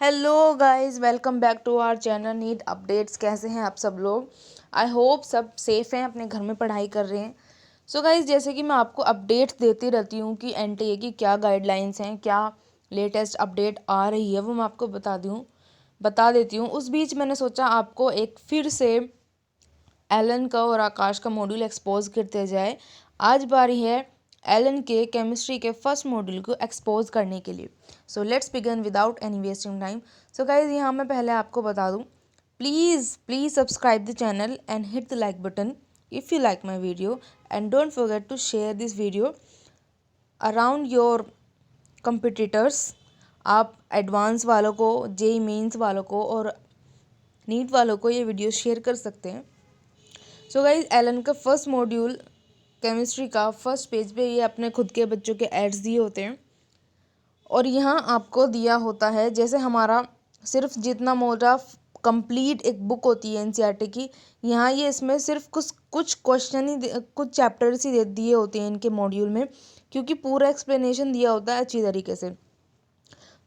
Hello guys, welcome back to our channel NEET updates. कैसे हैं आप सब लोग? आई होप सब सेफ़ हैं, अपने घर में पढ़ाई कर रहे हैं। सो गाइस, जैसे कि मैं आपको अपडेट्स देती रहती हूँ कि एनटीए की क्या गाइडलाइंस हैं, क्या लेटेस्ट अपडेट आ रही है, वो मैं आपको बता देती हूँ। उस बीच मैंने सोचा आपको एक फिर से एलन का और आकाश का मॉड्यूल एक्सपोज करते जाए। आज बारी है एलन के केमिस्ट्री के फर्स्ट मॉड्यूल को एक्सपोज करने के लिए। So let's begin without any wasting time. So guys, यहाँ मैं पहले आपको बता दूँ, please subscribe the channel and hit the like button if you like my video and don't forget to share this video around your competitors. आप advance वालों को, JEE mains वालों को और नीट वालों को ये वीडियो शेयर कर सकते हैं। सो गाइज, एलन का फर्स्ट मॉड्यूल केमिस्ट्री का फर्स्ट पेज पे ये अपने खुद के बच्चों के एड्स दिए होते हैं और यहाँ आपको दिया होता है जैसे हमारा सिर्फ जितना मोटा कंप्लीट एक बुक होती है एनसीईआरटी की, यहाँ ये इसमें सिर्फ कुछ क्वेश्चन ही कुछ चैप्टर्स ही दिए होते हैं इनके मॉड्यूल में, क्योंकि पूरा एक्सप्लेनेशन दिया होता है अच्छी तरीके से।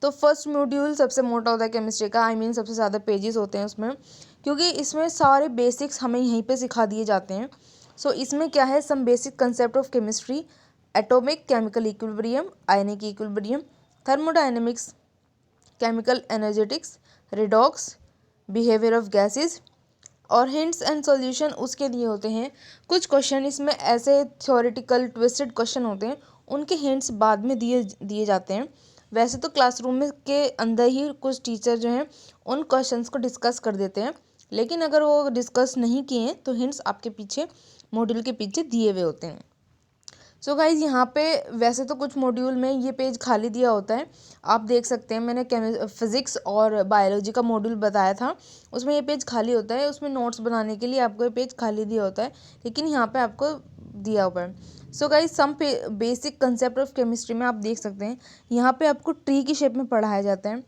तो फर्स्ट मॉड्यूल सबसे मोटा होता है केमिस्ट्री का, सबसे ज़्यादा पेजेस होते हैं उसमें, क्योंकि इसमें सारे बेसिक्स हमें यहीं पे सिखा दिए जाते हैं। सो इसमें क्या है, some basic concept of chemistry, atomic chemical equilibrium, ionic equilibrium, thermodynamics, chemical energetics, redox, behaviour of gases और हिंट्स एंड सॉल्यूशन उसके दिए होते हैं। कुछ क्वेश्चन इसमें ऐसे थ्योरेटिकल ट्विस्टेड क्वेश्चन होते हैं, उनके हिंट्स बाद में दिए जाते हैं। वैसे तो क्लासरूम में के अंदर ही कुछ टीचर जो हैं उन क्वेश्चंस को डिस्कस कर देते हैं, लेकिन अगर वो डिस्कस नहीं किए तो हिंट्स आपके पीछे मॉड्यूल के पीछे दिए हुए होते हैं। सो गाइज, यहाँ पे वैसे तो कुछ मॉड्यूल में ये पेज खाली दिया होता है, आप देख सकते हैं। मैंने फिज़िक्स और बायोलॉजी का मॉड्यूल बताया था, उसमें ये पेज खाली होता है। उसमें नोट्स बनाने के लिए आपको ये पेज खाली दिया होता है, लेकिन यहाँ पे आपको दिया हुआ है। So guys, some basic concept of chemistry में आप देख सकते हैं, यहाँ पे आपको ट्री की शेप में पढ़ाया जाता है।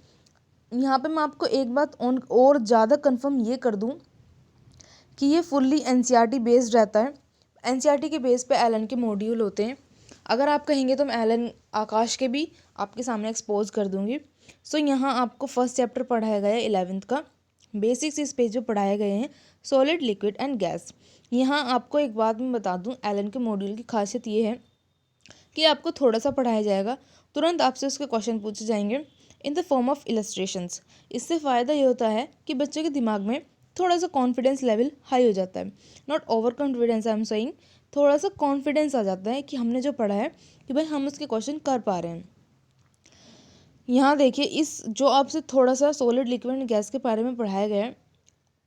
यहाँ पे मैं आपको एक बात और ज़्यादा कंफर्म ये कर दूँ कि ये फुल्ली एनसीईआरटी बेस्ड रहता है। एनसीईआरटी के बेस पे एलन के मॉड्यूल होते हैं। अगर आप कहेंगे तो मैं एलन आकाश के भी आपके सामने एक्सपोज कर दूंगी। सो यहाँ आपको फर्स्ट चैप्टर पढ़ाया गया है 11th का, बेसिक्स इस पेज पे पढ़ाए गए हैं, सॉलिड, लिक्विड एंड गैस। यहाँ आपको एक बात मैं बता दूँ, एलन के मॉड्यूल की खासियत ये है कि आपको थोड़ा सा पढ़ाया जाएगा, तुरंत आपसे उसके क्वेश्चन पूछे जाएंगे in the form of illustrations. इससे फ़ायदा ये होता है कि बच्चे के दिमाग में थोड़ा सा कॉन्फिडेंस लेवल हाई हो जाता है। Not over confidence, I am saying, थोड़ा सा कॉन्फिडेंस आ जाता है कि हमने जो पढ़ा है कि भाई हम उसके क्वेश्चन कर पा रहे हैं। यहाँ देखिए, इस जो आपसे थोड़ा सा सॉलिड, लिक्विड, गैस के बारे में पढ़ाया गया है,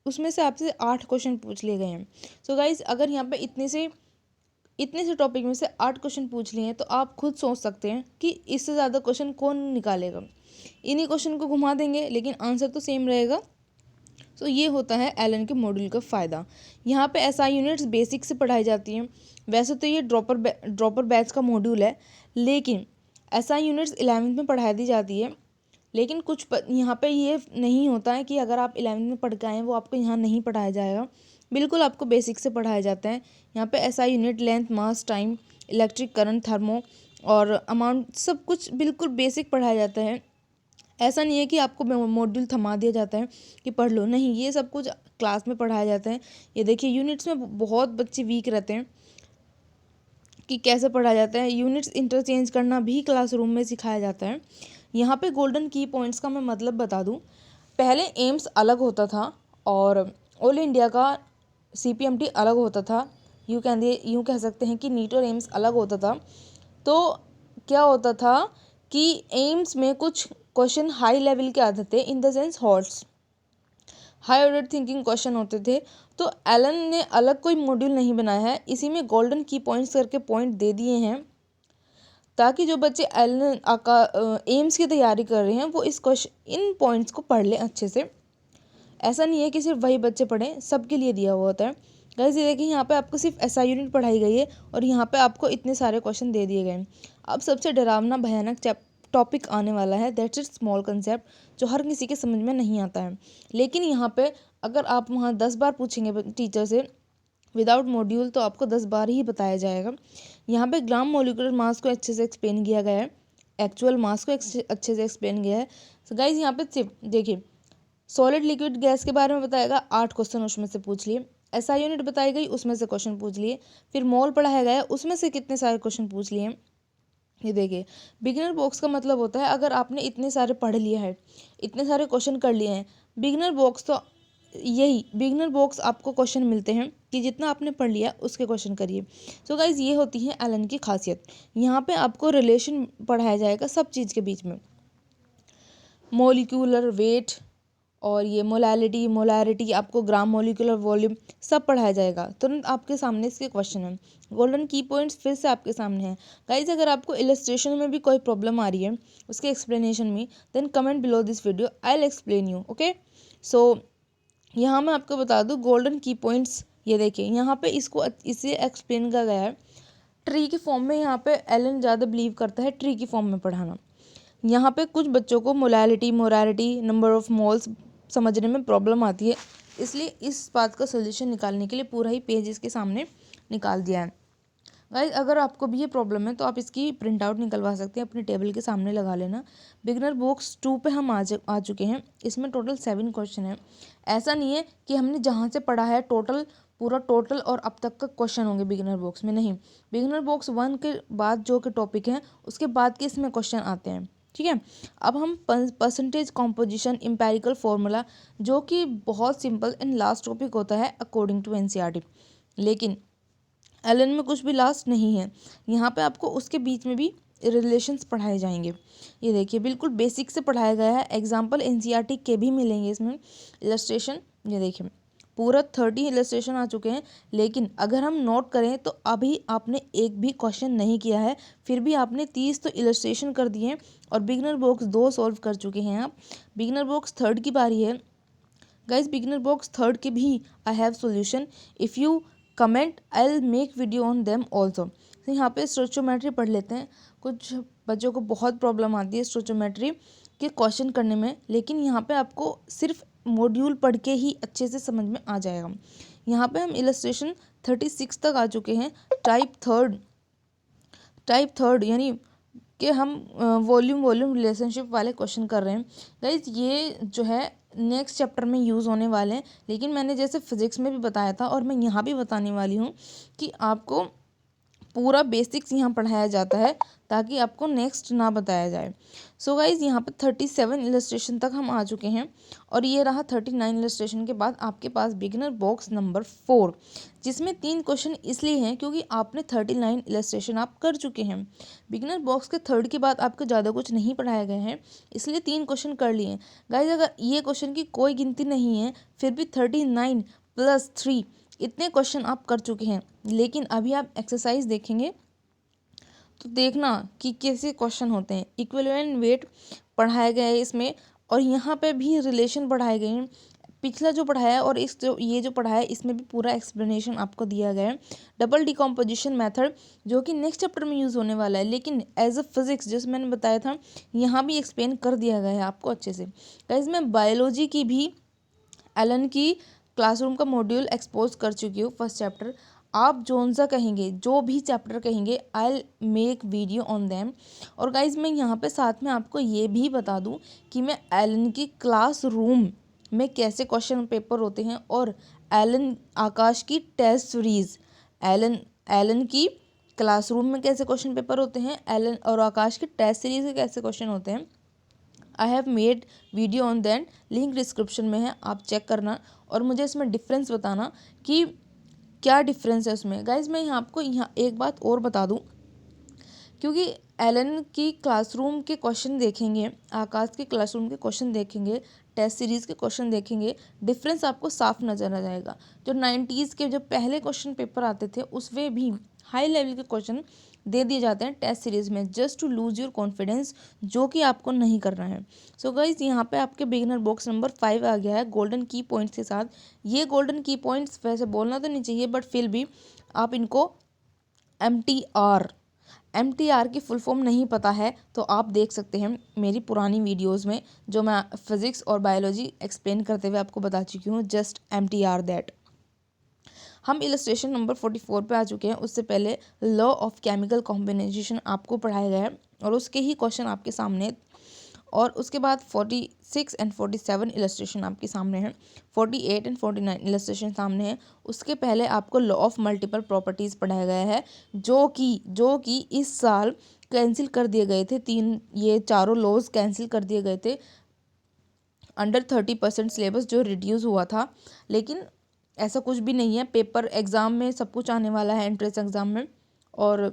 उसमें से आपसे 8 क्वेश्चन पूछ लिए गए हैं। सो गाइज, अगर यहाँ पे इतने से टॉपिक में से 8 क्वेश्चन पूछ लिए हैं, तो आप खुद सोच सकते हैं कि इससे ज़्यादा क्वेश्चन कौन निकालेगा। इन्हीं क्वेश्चन को घुमा देंगे, लेकिन आंसर तो सेम रहेगा। सो ये होता है एलन के मॉड्यूल का फ़ायदा। यहाँ पे एसआई यूनिट्स बेसिक से पढ़ाई जाती हैं। वैसे तो ये ड्रॉपर बैच का मॉड्यूल है, लेकिन एसआई यूनिट्स 11th में पढ़ाई दी जाती है। लेकिन यहाँ पे ये नहीं होता है कि अगर आप 11th में पढ़ के आए हैं वो आपको यहाँ नहीं पढ़ाया जाएगा। बिल्कुल आपको बेसिक से पढ़ाया जाता है। यहाँ पे एसआई यूनिट, लेंथ, मास, टाइम, इलेक्ट्रिक करंट, थर्मो और अमाउंट, सब कुछ बिल्कुल बेसिक पढ़ाया जाता है। ऐसा नहीं है कि आपको मॉड्यूल थमा दिया जाता है कि पढ़ लो, नहीं, ये सब कुछ क्लास में पढ़ाया जाता है। ये देखिए, यूनिट्स में बहुत बच्चे वीक रहते हैं कि कैसे पढ़ाया जाता है। यूनिट्स इंटरचेंज करना भी क्लासरूम में सिखाया जाता है। यहाँ पे गोल्डन की पॉइंट्स का मैं मतलब बता दूँ। पहले एम्स अलग होता था और ऑल इंडिया का सीपीएमटी अलग होता था। यूँ कह सकते हैं कि नीट और एम्स अलग होता था। तो क्या होता था कि एम्स में कुछ क्वेश्चन हाई लेवल के आते थे, in the sense hots, high order thinking question होते थे। तो एलन ने अलग कोई मॉड्यूल नहीं बनाया है, इसी में गोल्डन की पॉइंट्स करके पॉइंट दे दिए हैं, ताकि जो बच्चे एम्स की तैयारी कर रहे हैं वो इन पॉइंट्स को पढ़ लें अच्छे से। ऐसा नहीं है कि सिर्फ वही बच्चे पढ़ें, सबके लिए दिया हुआ होता है। गाइस, ये देखिए, यहाँ पे आपको सिर्फ एसआई यूनिट पढ़ाई गई है और यहाँ पे आपको इतने सारे क्वेश्चन दे दिए गए हैं। अब सबसे डरावना भयानक टॉपिक आने वाला है, दैट्स इट स्मॉल कंसेप्ट, जो हर किसी के समझ में नहीं आता है। लेकिन यहाँ पे अगर आप वहाँ 10 बार पूछेंगे टीचर से विदाउट मॉड्यूल, तो आपको 10 बार ही बताया जाएगा। यहाँ पे ग्राम मोलिकुलर मास को अच्छे से एक्सप्लेन किया गया है, एक्चुअल मास को अच्छे से एक्सप्लेन किया है, सो गाइज यहाँ पे सिर्फ देखिए सॉलिड लिक्विड गैस के बारे में बताएगा, 8 क्वेश्चन उसमें से पूछ लिए। एसआई यूनिट बताई गई, उसमें से क्वेश्चन पूछ लिए। फिर मोल पढ़ाया गया, उसमें से कितने सारे क्वेश्चन पूछ लिए। ये देखिए बिगिनर बॉक्स का मतलब होता है अगर आपने इतने सारे पढ़ लिए हैं, इतने सारे क्वेश्चन कर लिए हैं, बिगिनर बॉक्स तो यही बिगिनर बॉक्स आपको क्वेश्चन मिलते हैं कि जितना आपने पढ़ लिया उसके क्वेश्चन करिए। सो गाइज ये होती है एलन की खासियत। यहाँ पे आपको रिलेशन पढ़ाया जाएगा सब चीज़ के बीच में, मोलिक्यूलर वेट और ये मोलैरिटी आपको ग्राम मोलिकुलर वॉल्यूम सब पढ़ाया जाएगा। तुरंत आपके सामने इसके क्वेश्चन है। गोल्डन की पॉइंट्स फिर से आपके सामने हैं। गाइज अगर आपको इलस्ट्रेशन में भी कोई प्रॉब्लम आ रही है उसके एक्सप्लेनेशन में, then comment below this video, I will explain you. Okay, so यहाँ मैं आपको बता दूँ गोल्डन की पॉइंट्स, ये देखिए यहाँ पे इसको इसे एक्सप्लेन किया गया है ट्री के फॉर्म में। यहाँ पे एलन ज़्यादा बिलीव करता है ट्री की फॉर्म में पढ़ाना। यहाँ पे कुछ बच्चों को मोलैरिटी नंबर ऑफ मोल्स समझने में प्रॉब्लम आती है, इसलिए इस बात का सोल्यूशन निकालने के लिए पूरा ही पेज इसके सामने निकाल दिया है। गाइस अगर आपको भी ये प्रॉब्लम है तो आप इसकी प्रिंट आउट निकलवा सकते हैं, अपने टेबल के सामने लगा लेना। बिगनर बॉक्स 2 पे हम आ चुके हैं। इसमें टोटल 7 क्वेश्चन है। ऐसा नहीं है कि हमने जहाँ से पढ़ा है पूरा टोटल और अब तक का क्वेश्चन होंगे बिगिनर बॉक्स में, नहीं। बिगिनर बॉक्स 1 के बाद जो के टॉपिक हैं उसके बाद के इसमें क्वेश्चन आते हैं, ठीक है। अब हम परसेंटेज कॉम्पोजिशन एम्पिरिकल फॉर्मूला, जो कि बहुत सिंपल एंड लास्ट टॉपिक होता है अकॉर्डिंग टू एनसीईआरटी, लेकिन एलन में कुछ भी लास्ट नहीं है। यहाँ पे आपको उसके बीच में भी रिलेशंस पढ़ाए जाएंगे। ये देखिए बिल्कुल बेसिक से पढ़ाया गया है। एग्जाम्पल एनसीईआरटी के भी मिलेंगे इसमें। इलस्ट्रेशन, ये देखिए पूरा 30 इलस्ट्रेशन आ चुके हैं, लेकिन अगर हम नोट करें तो अभी आपने एक भी क्वेश्चन नहीं किया है, फिर भी आपने 30 तो इलस्ट्रेशन कर दिए और बिगिनर बॉक्स 2 सॉल्व कर चुके हैं आप। बिगिनर बॉक्स 3 की बारी है। गाइज बिगिनर बॉक्स 3 के भी I have solution, if you comment I will make video on them also. तो यहाँ पे स्टोचोमेट्री पढ़ लेते हैं। कुछ बच्चों को बहुत प्रॉब्लम आती है स्टोचोमेट्री के क्वेश्चन करने में, लेकिन यहाँ पे आपको सिर्फ मॉड्यूल पढ़ के ही अच्छे से समझ में आ जाएगा। यहाँ पे हम इलस्ट्रेशन 36 तक आ चुके हैं। टाइप थर्ड यानी कि हम वॉल्यूम रिलेशनशिप वाले क्वेश्चन कर रहे हैं। गाइज ये जो है नेक्स्ट चैप्टर में यूज़ होने वाले हैं, लेकिन मैंने जैसे फिजिक्स में भी बताया था और मैं यहाँ भी बताने वाली हूँ कि आपको पूरा बेसिक्स यहाँ पढ़ाया जाता है ताकि आपको नेक्स्ट ना बताया जाए। सो गाइज यहाँ पे 37 इलस्ट्रेशन तक हम आ चुके हैं और ये रहा 39 इलस्ट्रेशन के बाद आपके पास बिगिनर बॉक्स नंबर 4, जिसमें 3 क्वेश्चन इसलिए हैं क्योंकि आपने 39 इलस्ट्रेशन आप कर चुके हैं। बिगिनर बॉक्स के 3 के बाद आपको ज़्यादा कुछ नहीं पढ़ाया गया है, इसलिए 3 क्वेश्चन कर लिए। गाइज अगर ये क्वेश्चन की कोई गिनती नहीं है फिर भी 39 + 3 इतने क्वेश्चन आप कर चुके हैं। लेकिन अभी आप एक्सरसाइज देखेंगे तो देखना कि कैसे क्वेश्चन होते हैं। इक्विवेलेंट वेट पढ़ाया गया है इसमें और यहाँ पे भी रिलेशन पढ़ाए गए हैं। पिछला जो पढ़ाया है और ये जो पढ़ाया है इसमें भी पूरा एक्सप्लेनेशन आपको दिया गया है। डबल डिकम्पोजिशन मेथड जो कि नेक्स्ट चैप्टर में यूज़ होने वाला है, लेकिन एज अ फिजिक्स जैसे मैंने बताया था यहाँ भी एक्सप्लेन कर दिया गया है आपको अच्छे से। गाइस मैं बायोलॉजी की भी एलन की क्लासरूम का मॉड्यूल एक्सपोज कर चुकी हूँ, फर्स्ट चैप्टर। आप जोन सा कहेंगे, जो भी चैप्टर कहेंगे, I make video on them. और गाइज मैं यहाँ पे साथ में आपको ये भी बता दूँ कि मैं एलन की क्लासरूम में कैसे क्वेश्चन पेपर होते हैं और एलन आकाश की टेस्ट सीरीज, एलन की क्लासरूम में कैसे क्वेश्चन पेपर होते हैं, एलन और आकाश की टेस्ट सीरीज के कैसे क्वेश्चन होते हैं, I have made video on that, link description में है, आप चेक करना और मुझे इसमें डिफरेंस बताना कि क्या डिफरेंस है उसमें। गाइज मैं यहाँ आपको यहाँ एक बात और बता दूँ, क्योंकि एलन की क्लासरूम के क्वेश्चन देखेंगे, आकाश के क्लासरूम के क्वेश्चन देखेंगे, टेस्ट सीरीज़ के क्वेश्चन देखेंगे, डिफरेंस आपको साफ नज़र आ जाएगा। जो 90s के जो पहले क्वेश्चन पेपर आते थे उसमें भी हाई लेवल के क्वेश्चन दे दिए जाते हैं टेस्ट सीरीज़ में, just to lose your confidence, जो कि आपको नहीं करना है। सो गाइज यहाँ पे आपके बिगिनर बॉक्स नंबर 5 आ गया है गोल्डन की पॉइंट्स के साथ। ये गोल्डन की पॉइंट्स वैसे बोलना तो नहीं चाहिए, बट फिर भी आप इनको MTR की फुल फॉर्म नहीं पता है तो आप देख सकते हैं मेरी पुरानी वीडियोस में, जो मैं फिज़िक्स और बायोलॉजी एक्सप्लेन करते हुए आपको बता चुकी हूँ, जस्ट MTR दैट। हम इलस्ट्रेशन नंबर 44 पे आ चुके हैं। उससे पहले लॉ ऑफ केमिकल कॉम्बिनेशन आपको पढ़ाया गया है और उसके ही क्वेश्चन आपके सामने। और उसके बाद 46 एंड 47 इलस्ट्रेशन आपके सामने है, 48 एंड 49 इलस्ट्रेशन सामने है। उसके पहले आपको लॉ ऑफ मल्टीपल प्रॉपर्टीज़ पढ़ाया गया है, जो कि इस साल कैंसिल कर दिए गए थे। ये चारों लॉज कैंसिल कर दिए गए थे अंडर 30% सिलेबस जो रिड्यूस हुआ था। लेकिन ऐसा कुछ भी नहीं है, पेपर एग्ज़ाम में सब कुछ आने वाला है एंट्रेंस एग्ज़ाम में, और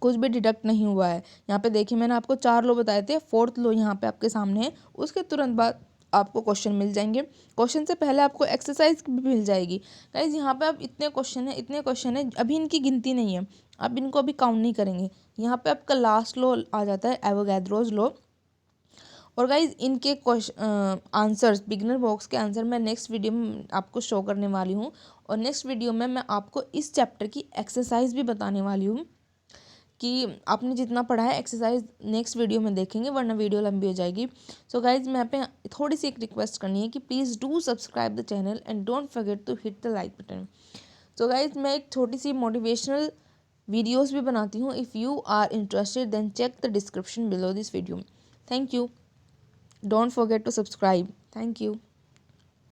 कुछ भी डिडक्ट नहीं हुआ है। यहाँ पे देखिए मैंने आपको 4 लो बताए थे, 4th लो यहाँ पे आपके सामने है। उसके तुरंत बाद आपको क्वेश्चन मिल जाएंगे। क्वेश्चन से पहले आपको एक्सरसाइज भी मिल जाएगी। गाइज यहाँ पे अब इतने क्वेश्चन है, अभी इनकी गिनती नहीं है, अब इनको अभी काउंट नहीं करेंगे। यहाँ पे आपका लास्ट लो आ जाता है एवोगैड्रोस लो। और गाइज इनके आंसर्स, बिगिनर बॉक्स के आंसर मैं नेक्स्ट वीडियो में आपको शो करने वाली हूँ, और नेक्स्ट वीडियो में मैं आपको इस चैप्टर की एक्सरसाइज भी बताने वाली हूँ कि आपने जितना पढ़ा है एक्सरसाइज नेक्स्ट वीडियो में देखेंगे, वरना वीडियो लंबी हो जाएगी। सो गाइज मैं पे थोड़ी सी एक रिक्वेस्ट करनी है कि please do subscribe the channel and don't forget to hit the like button. So guys मैं एक छोटी सी मोटिवेशनल वीडियोस भी बनाती हूँ। If you are interested then check the description below this video. Thank you, don't forget to subscribe. Thank you.